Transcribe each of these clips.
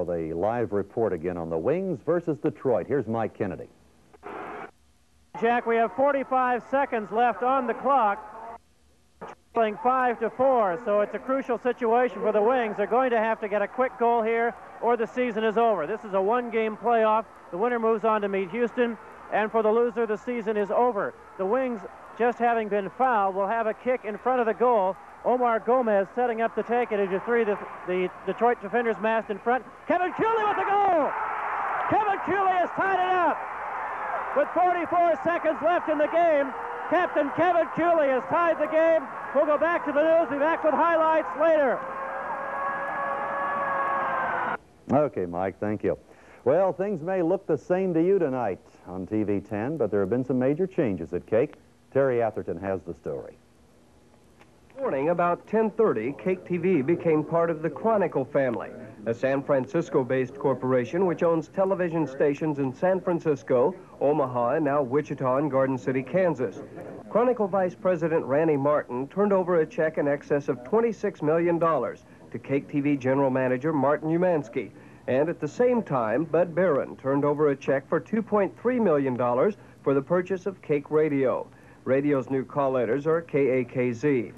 For the live report again on the Wings versus Detroit. Here's Mike Kennedy. Jack, we have 45 seconds left on the clock. Playing 5-4, so it's a crucial situation for the Wings. They're going to have to get a quick goal here or the season is over. This is a one-game playoff. The winner moves on to meet Houston, and for the loser, the season is over. The Wings, just having been fouled, will have a kick in front of the goal. Omar Gomez setting up to take it as you three, the Detroit defenders massed in front. Kevin Cooley with the goal! Kevin Cooley has tied it up. With 44 seconds left in the game, Captain Kevin Cooley has tied the game. We'll go back to the news. Be back with highlights later. Okay, Mike, thank you. Well, things may look the same to you tonight on TV 10, but there have been some major changes at KAKE. Terry Atherton has the story. Morning, about 10:30, KAKE TV became part of the Chronicle family, a San Francisco-based corporation which owns television stations in San Francisco, Omaha, and now Wichita and Garden City, Kansas. Chronicle Vice President Randy Martin turned over a check in excess of $26 million to KAKE TV General Manager Martin Umansky, and at the same time, Bud Barron turned over a check for $2.3 million for the purchase of KAKE Radio. Radio's new call letters are KAKZ.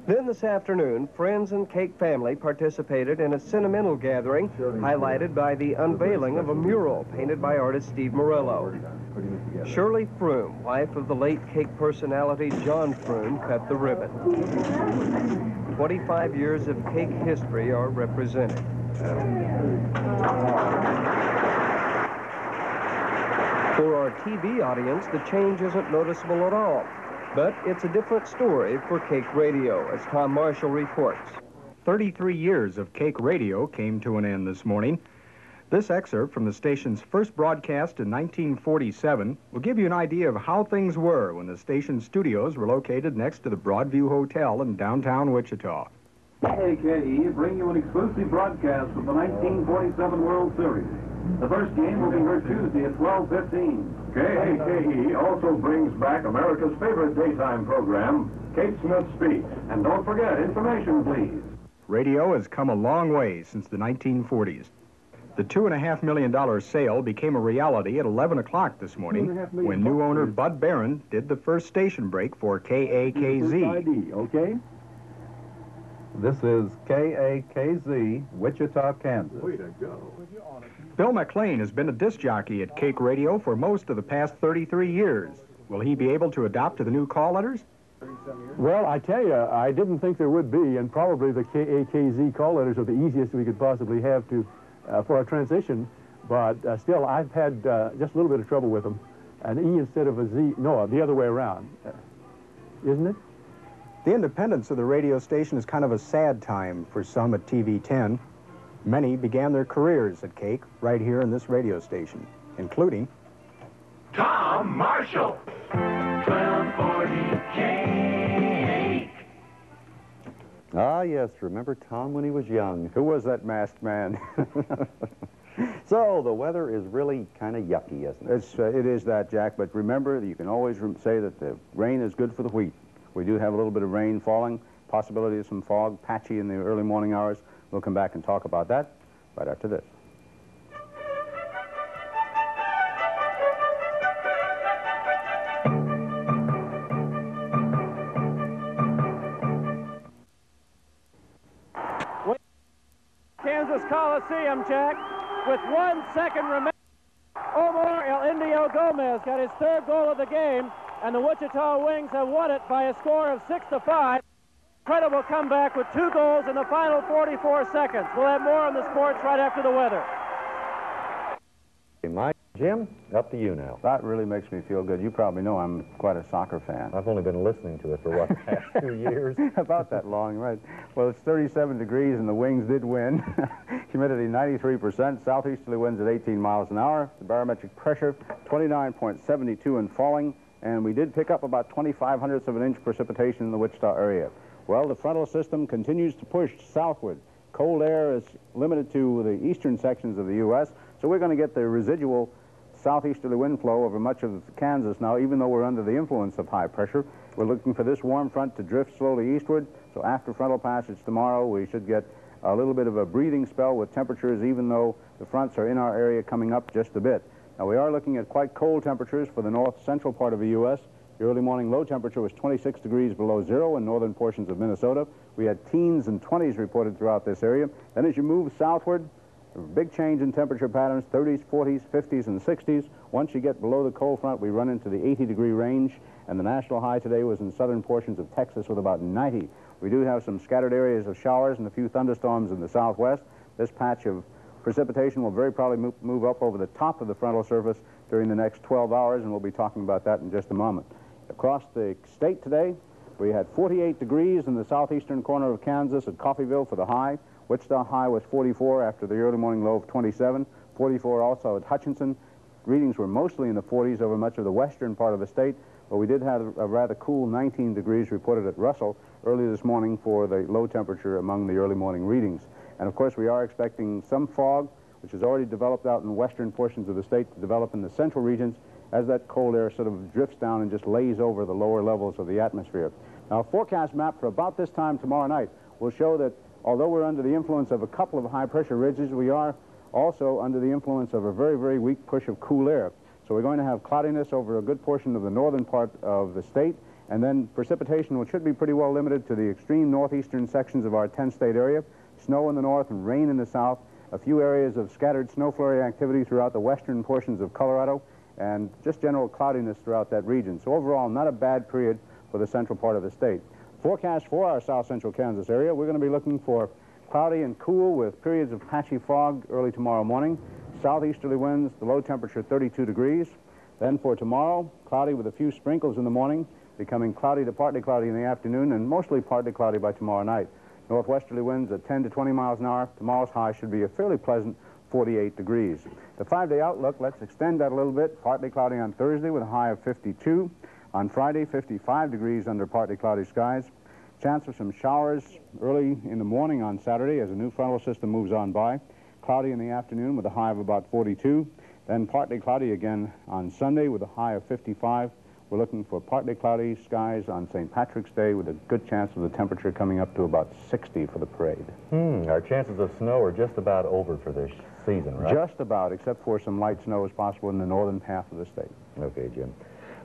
Then this afternoon, friends and KAKE family participated in a sentimental gathering highlighted by the unveiling of a mural painted by artist Steve Morello. Shirley Froome, wife of the late KAKE personality John Froome, cut the ribbon. 25 years of KAKE history are represented. For our TV audience, the change isn't noticeable at all. But it's a different story for KAKE Radio, as Tom Marshall reports. 33 years of KAKE Radio came to an end this morning. This excerpt from the station's first broadcast in 1947 will give you an idea of how things were when the station's studios were located next to the Broadview Hotel in downtown Wichita. KAKE bring you an exclusive broadcast of the 1947 World Series. The first game will be heard Tuesday at 12:15. KAKE also brings back America's favorite daytime program, Kate Smith Speaks. And don't forget, information, please. Radio has come a long way since the 1940s. The $2.5 million sale became a reality at 11 o'clock this morning when new owner Bud Barron did the first station break for KAKZ. Okay? This is KAKZ, Wichita, Kansas. Way to go. Bill McLean has been a disc jockey at KAKE Radio for most of the past 33 years. Will he be able to adapt to the new call letters? Well, I tell you, I didn't think there would be, and probably the KAKZ call letters are the easiest we could possibly have to for a transition, but still, I've had just a little bit of trouble with them. An E instead of a Z, no, the other way around, isn't it? The independence of the radio station is kind of a sad time for some at TV 10. Many began their careers at KAKE right here in this radio station, including Tom Marshall, 1240 KAKE. Ah, yes, remember Tom when he was young. Who was that masked man? So, the weather is really kind of yucky, isn't it? It is that, Jack, but remember that you can always say that the rain is good for the wheat. We do have a little bit of rain falling, possibility of some fog, patchy in the early morning hours. We'll come back and talk about that right after this. Kansas Coliseum, Jack, with 1 second remaining. Omar El Indio Gomez got his third goal of the game, and the Wichita Wings have won it by a score of 6-5. Incredible comeback with 2 goals in the final 44 seconds. We'll have more on the sports right after the weather. Hey, Mike, Jim, up to you now. That really makes me feel good. You probably know I'm quite a soccer fan. I've only been listening to it for, what, the past 2 years? About that long, right. Well, it's 37 degrees and the Wings did win. Humidity 93%, southeasterly winds at 18 miles an hour. The barometric pressure 29.72 and falling. And we did pick up about 0.25 of an inch precipitation in the Wichita area. Well, the frontal system continues to push southward. Cold air is limited to the eastern sections of the U.S., so we're going to get the residual southeasterly wind flow over much of Kansas now, even though we're under the influence of high pressure. We're looking for this warm front to drift slowly eastward, so after frontal passage tomorrow, we should get a little bit of a breathing spell with temperatures, even though the fronts are in our area coming up just a bit. Now, we are looking at quite cold temperatures for the north-central part of the U.S. The early morning low temperature was 26 degrees below zero in northern portions of Minnesota. We had teens and 20s reported throughout this area. Then as you move southward, a big change in temperature patterns, 30s, 40s, 50s, and 60s. Once you get below the cold front, we run into the 80-degree range, and the national high today was in southern portions of Texas with about 90. We do have some scattered areas of showers and a few thunderstorms in the southwest. This patch of precipitation will very probably move up over the top of the frontal surface during the next 12 hours, and we'll be talking about that in just a moment. Across the state today, we had 48 degrees in the southeastern corner of Kansas at Coffeyville for the high. Wichita high was 44 after the early morning low of 27. 44 also at Hutchinson. Readings were mostly in the 40s over much of the western part of the state, but we did have a rather cool 19 degrees reported at Russell early this morning for the low temperature among the early morning readings. And of course, we are expecting some fog, which has already developed out in western portions of the state, to develop in the central regions as that cold air sort of drifts down and just lays over the lower levels of the atmosphere. Now, a forecast map for about this time tomorrow night will show that although we're under the influence of a couple of high-pressure ridges, we are also under the influence of a very, very weak push of cool air. So we're going to have cloudiness over a good portion of the northern part of the state, and then precipitation, which should be pretty well limited to the extreme northeastern sections of our 10-state area, snow in the north and rain in the south, a few areas of scattered snow flurry activity throughout the western portions of Colorado, and just general cloudiness throughout that region. So overall, not a bad period for the central part of the state. Forecast for our south-central Kansas area, we're going to be looking for cloudy and cool with periods of patchy fog early tomorrow morning. Southeasterly winds, the low temperature 32 degrees. Then for tomorrow, cloudy with a few sprinkles in the morning, becoming cloudy to partly cloudy in the afternoon, and mostly partly cloudy by tomorrow night. Northwesterly winds at 10 to 20 miles an hour. Tomorrow's high should be a fairly pleasant 48 degrees. The 5-day outlook, let's extend that a little bit. Partly cloudy on Thursday with a high of 52. On Friday, 55 degrees under partly cloudy skies. Chance of some showers early in the morning on Saturday as a new frontal system moves on by. Cloudy in the afternoon with a high of about 42. Then partly cloudy again on Sunday with a high of 55. We're looking for partly cloudy skies on St. Patrick's Day with a good chance of the temperature coming up to about 60 for the parade. Our chances of snow are just about over for this season, right? Just about, except for some light snow is possible in the northern half of the state. Okay, Jim.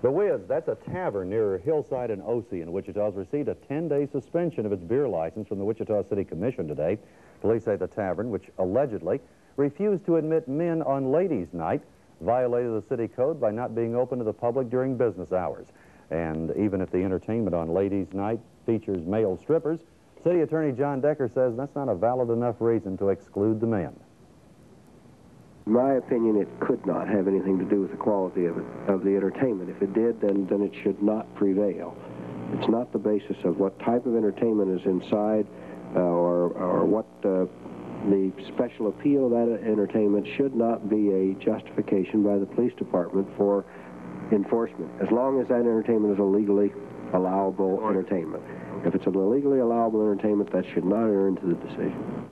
The Wiz, that's a tavern near Hillside and Ossie in Wichita, has received a 10-day suspension of its beer license from the Wichita City Commission today. Police say the tavern, which allegedly refused to admit men on ladies' night, violated the city code by not being open to the public during business hours. And even if the entertainment on ladies' night features male strippers, City Attorney John Decker says that's not a valid enough reason to exclude the men. In my opinion, it could not have anything to do with the quality of the entertainment. If it did, then it should not prevail. It's not the basis of what type of entertainment is inside or what the special appeal of that entertainment should not be a justification by the police department for enforcement, as long as that entertainment is a legally allowable entertainment. If it's an illegally allowable entertainment, that should not enter into the decision.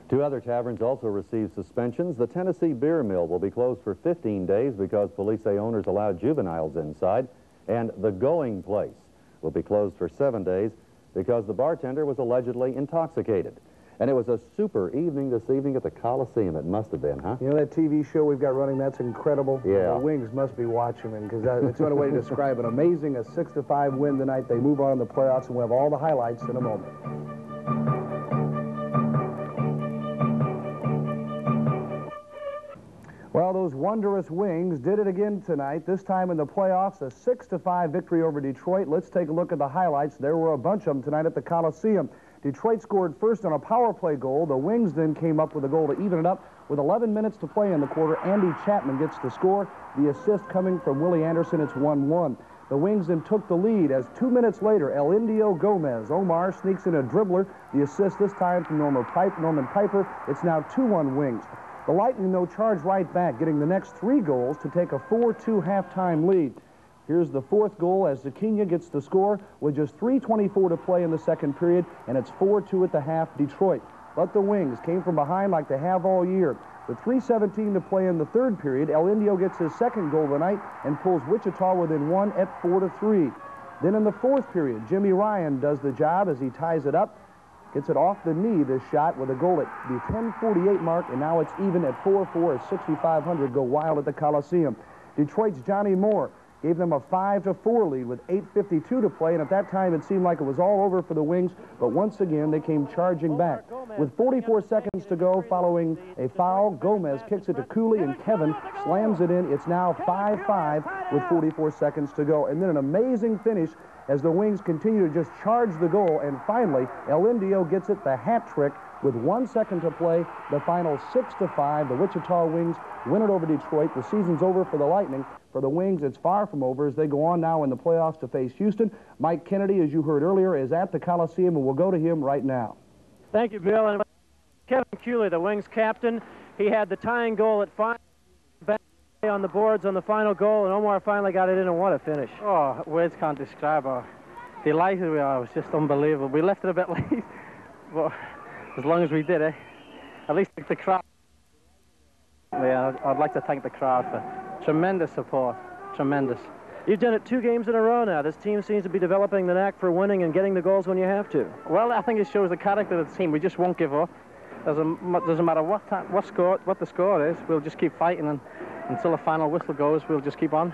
2 other taverns also received suspensions. The Tennessee Beer Mill will be closed for 15 days because police say owners allowed juveniles inside. And the Going Place will be closed for 7 days because the bartender was allegedly intoxicated. And it was a super evening this evening at the Coliseum. It must have been, huh? You know that TV show we've got running, that's incredible? Yeah. The Wings must be watching them, because that's one way to describe it. Amazing, a 6-5 win tonight. They move on in the playoffs, and we'll have all the highlights in a moment. Well, those wondrous Wings did it again tonight, this time in the playoffs, a 6-5 victory over Detroit. Let's take a look at the highlights. There were a bunch of them tonight at the Coliseum. Detroit scored first on a power play goal. The Wings then came up with a goal to even it up. With 11 minutes to play in the quarter, Andy Chapman gets the score. The assist coming from Willie Anderson. It's 1-1. The Wings then took the lead as 2 minutes later, El Indio Gomez. Omar sneaks in a dribbler. The assist this time from Norman Piper. It's now 2-1 Wings. The Lightning, though, charged right back, getting the next 3 goals to take a 4-2 halftime lead. Here's the 4th goal as Zucchini gets the score with just 3:24 to play in the second period, and it's 4-2 at the half, Detroit. But the Wings came from behind like they have all year. With 3:17 to play in the third period, El Indio gets his second goal tonight and pulls Wichita within 1 at 4-3. Then in the 4th period, Jimmy Ryan does the job as he ties it up. Gets it off the knee, this shot, with a goal at the 10:48 mark, and now it's even at 4-4 as 6,500 go wild at the Coliseum. Detroit's Johnny Moore gave them a 5-4 lead with 8:52 to play, and at that time it seemed like it was all over for the Wings, but once again they came charging back. With 44 seconds to go following a foul, Gomez kicks it to Cooley, and Kevin slams it in. It's now 5-5 with 44 seconds to go. And then an amazing finish as the Wings continue to just charge the goal, and finally El Indio gets it, the hat trick, with 1 second to play. The final 6-5. The Wichita Wings win it over Detroit. The season's over for the Lightning. For the Wings, it's far from over as they go on now in the playoffs to face Houston. Mike Kennedy, as you heard earlier, is at the Coliseum, and we'll go to him right now. Thank you, Bill. And Kevin Cooley, the Wings captain, he had the tying goal at 5 back on the boards on the final goal, and Omar finally got it in, and what a finish. Oh, words can't describe how delighted we are. It was just unbelievable. We left it a bit late, but as long as we did it, at least the crowd. Yeah, I'd like to thank the crowd for tremendous support, tremendous. You've done it 2 games in a row now. This team seems to be developing the knack for winning and getting the goals when you have to. Well, I think it shows the character of the team. We just won't give up. Doesn't matter what the score is. We'll just keep fighting, and until the final whistle goes, we'll just keep on.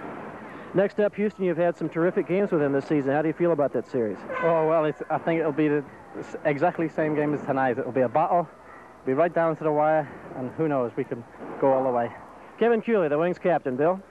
Next up, Houston, you've had some terrific games with them this season. How do you feel about that series? Oh, well, I think it'll be the exactly same game as tonight. It'll be a battle. It'll be right down to the wire, and who knows, we can go all the way. Kevin Cooley, the Wings captain. Bill?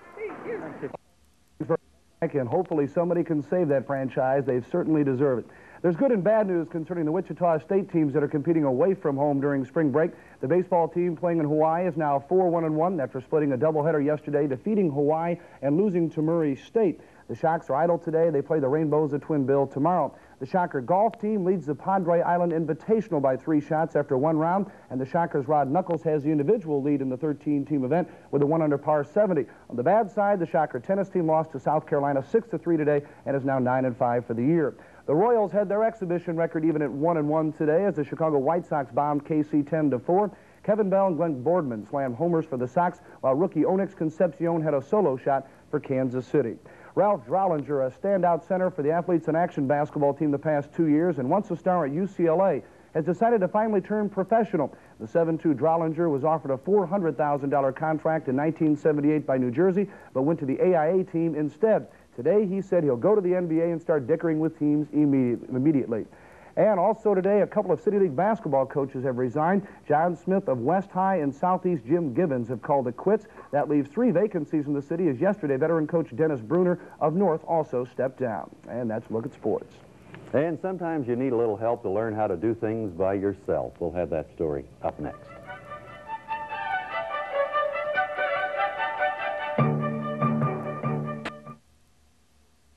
And hopefully somebody can save that franchise. They certainly deserve it. There's good and bad news concerning the Wichita State teams that are competing away from home during spring break. The baseball team playing in Hawaii is now 4-1-1 after splitting a doubleheader yesterday, defeating Hawaii and losing to Murray State. The Shocks are idle today. They play the Rainbows at Twin Bill tomorrow. The Shocker golf team leads the Padre Island Invitational by 3 shots after 1 round, and the Shockers' Rod Knuckles has the individual lead in the 13-team event with a 1 under par 70. On the bad side, the Shocker tennis team lost to South Carolina 6-3 today and is now 9-5 for the year. The Royals had their exhibition record even at 1-1 today as the Chicago White Sox bombed KC 10-4. Kevin Bell and Glenn Boardman slammed homers for the Sox, while rookie Onyx Concepcion had a solo shot for Kansas City. Ralph Drollinger, a standout center for the Athletes in Action basketball team the past 2 years and once a star at UCLA, has decided to finally turn professional. The 7'2" Drollinger was offered a $400,000 contract in 1978 by New Jersey, but went to the AIA team instead. Today, he said he'll go to the NBA and start dickering with teams immediately. And also today, a couple of City League basketball coaches have resigned. John Smith of West High and Southeast Jim Gibbons have called it quits. That leaves 3 vacancies in the city, as yesterday veteran coach Dennis Bruner of North also stepped down. And that's a look at sports. And sometimes you need a little help to learn how to do things by yourself. We'll have that story up next.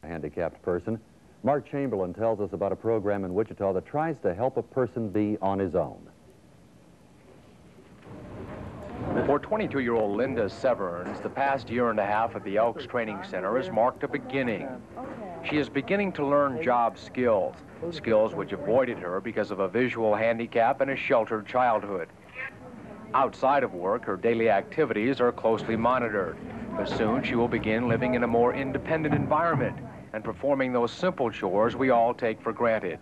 A handicapped person. Mark Chamberlain tells us about a program in Wichita that tries to help a person be on his own. For 22-year-old Linda Severns, the past year and a half at the Elks Training Center has marked a beginning. She is beginning to learn job skills, skills which avoided her because of a visual handicap and a sheltered childhood. Outside of work, her daily activities are closely monitored, but soon she will begin living in a more independent environment and performing those simple chores we all take for granted.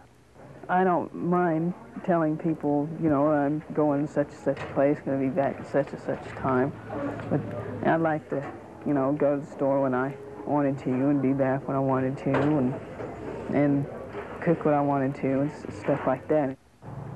I don't mind telling people, you know, I'm going to such and such a place, going to be back at such and such a time. But I'd like to, you know, go to the store when I wanted to and be back when I wanted to and cook what I wanted to and stuff like that.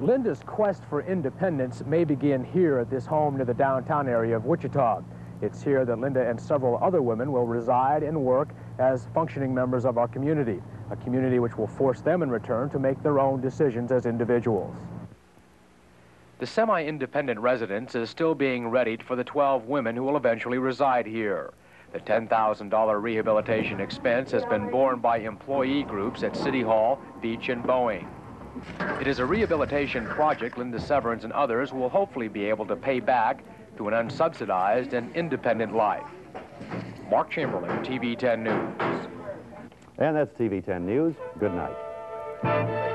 Linda's quest for independence may begin here at this home near the downtown area of Wichita. It's here that Linda and several other women will reside and work as functioning members of our community, a community which will force them in return to make their own decisions as individuals. The semi-independent residence is still being readied for the 12 women who will eventually reside here. The $10,000 rehabilitation expense has been borne by employee groups at City Hall, Beach, and Boeing. It is a rehabilitation project Linda Severns and others will hopefully be able to pay back through an unsubsidized and independent life. Mark Chamberlain, TV 10 News. And that's TV 10 News. Good night.